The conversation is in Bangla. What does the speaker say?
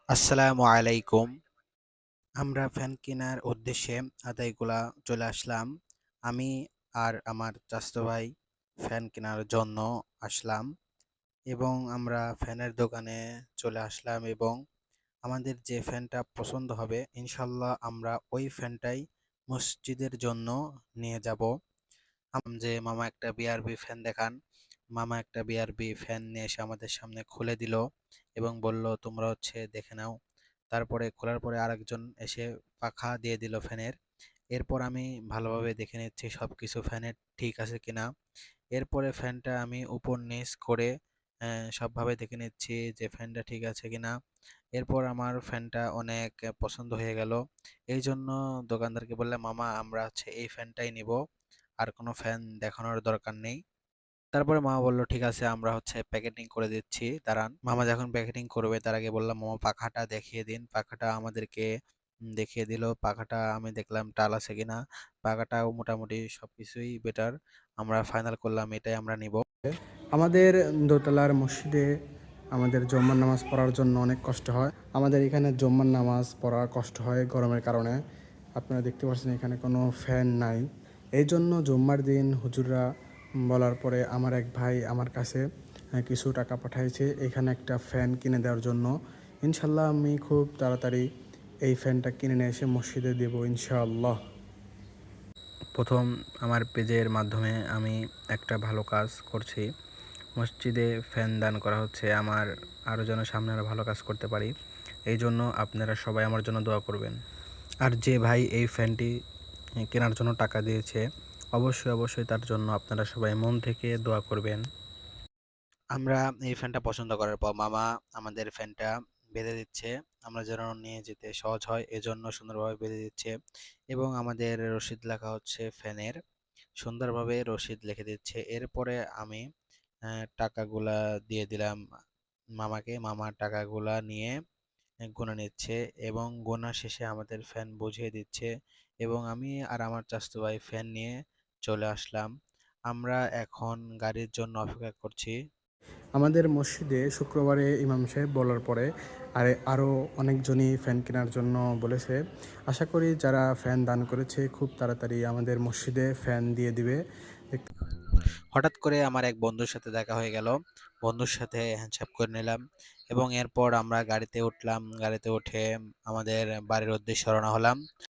আসসালামু আলাইকুম। আমরা ফ্যান কেনার উদ্দেশ্যে আদাইগুলা চলে আসলাম। আমি আর আমার চাচাতো ভাই ফ্যান কেনার জন্য আসলাম এবং আমরা ফ্যানের দোকানে চলে আসলাম এবং আমাদের যে ফ্যানটা পছন্দ হবে ইনশাল্লাহ আমরা ওই ফ্যানটাই মসজিদের জন্য নিয়ে যাব। যে মামা একটা বিআরবি ফ্যান দেখান। মামা একটা বিআরবি ফ্যান নিয়ে এসে আমাদের সামনে খুলে দিল এবং বলল তোমরা দেখে নাও। তারপরে খোলার পরে আরেকজন এসে পাখা দিয়ে দিল ফ্যানের। এরপর আমি ভালোভাবে দেখে নিচ্ছি সবকিছু ফ্যানের ঠিক আছে কিনা। এরপরে ফ্যানটা আমি উপর নিচ করে সবভাবে দেখে নিচ্ছি যে ফ্যানটা ঠিক আছে কিনা। এরপর আমার ফ্যানটা অনেক পছন্দ হয়ে গেল। এই জন্য দোকানদারকে বললাম মামা আমরা এই ফ্যানটাই নিব, আর কোনো ফ্যান দেখানোর দরকার নেই। তারপরে মামা বলল ঠিক আছে আমরা প্যাকেটিং করে দিচ্ছি দাঁড়ান। মামা যখন প্যাকেটিং করবে তার আগে বললাম মামা পাখাটা দেখিয়ে দিন। পাখাটা আমাদেরকে দেখিয়ে দিল। পাখাটা আমি দেখলাম টাল আছে কিনা। পাখাটাও মোটামুটি সবকিছুই বেটার। আমরা ফাইনাল করলাম এটাই আমরা নিব। আমাদের দোতলার মসজিদে আমাদের জুম্মার নামাজ পড়ার জন্য অনেক কষ্ট হয়। আমাদের এখানে জুম্মার নামাজ পড়া কষ্ট হয় গরমের কারণে। আপনারা দেখতে পাচ্ছেন এখানে কোনো ফ্যান নাই। এই জন্য জুম্মার দিন হুজুররা বলার পরে আমার এক ভাই আমার কাছে কিছু টাকা পাঠাইছে এখানে একটা ফ্যান কিনে দেওয়ার জন্য। ইনশাল্লাহ আমি খুব তাড়াতাড়ি এই ফ্যানটা কিনে নিয়ে এসে মসজিদে দেব ইনশাআল্লাহ। প্রথম আমার পেজের মাধ্যমে আমি একটা ভালো কাজ করছি। মসজিদে ফ্যান দান করা হচ্ছে আমার আরও যেন সামনে আরও ভালো কাজ করতে পারি। এই জন্য আপনারা সবাই আমার জন্য দোয়া করবেন। আর যে ভাই এই ফ্যানটি কেনার জন্য টাকা দিয়েছে অবশ্যই অবশ্যই তার জন্য আপনারা সবাই মন থেকে দোয়া করবেন। আমরা এই ফ্যানটা পছন্দ করার পর মামা আমাদের ফ্যানটা বেঁধে দিচ্ছে। আমরা যেন নিয়ে যেতে সহজ হয় এজন্য সুন্দরভাবে বেঁধে দিচ্ছে এবং আমাদের রসিদ লেখা হচ্ছে ফ্যানের। সুন্দরভাবে রসিদ লিখে দিচ্ছে। এরপরে আমি টাকাগুলা দিয়ে দিলাম মামাকে। মামা টাকাগুলা নিয়ে গুনে নিচ্ছে এবং গোনা শেষে আমাদের ফ্যান বুঝিয়ে দিচ্ছে এবং আমি আর আমার চাচাতো ভাই ফ্যান নিয়ে চলে আসলাম। আমরা এখন গাড়ির জন্য অপেক্ষা করছি। আমাদের মসজিদে শুক্রবারে ইমাম সাহেব বলার পরে আরও অনেকজনই ফ্যান কেনার জন্য বলেছে। আশা করি যারা ফ্যান দান করেছে খুব তাড়াতাড়ি আমাদের মসজিদে ফ্যান দিয়ে দিবে। হঠাৎ করে আমার এক বন্ধুর সাথে দেখা হয়ে গেল। বন্ধুর সাথে হ্যান্ডশেক করে নিলাম এবং এরপর আমরা গাড়িতে উঠলাম। গাড়িতে উঠে আমাদের বাড়ির উদ্দেশ্যে রওনা হলাম।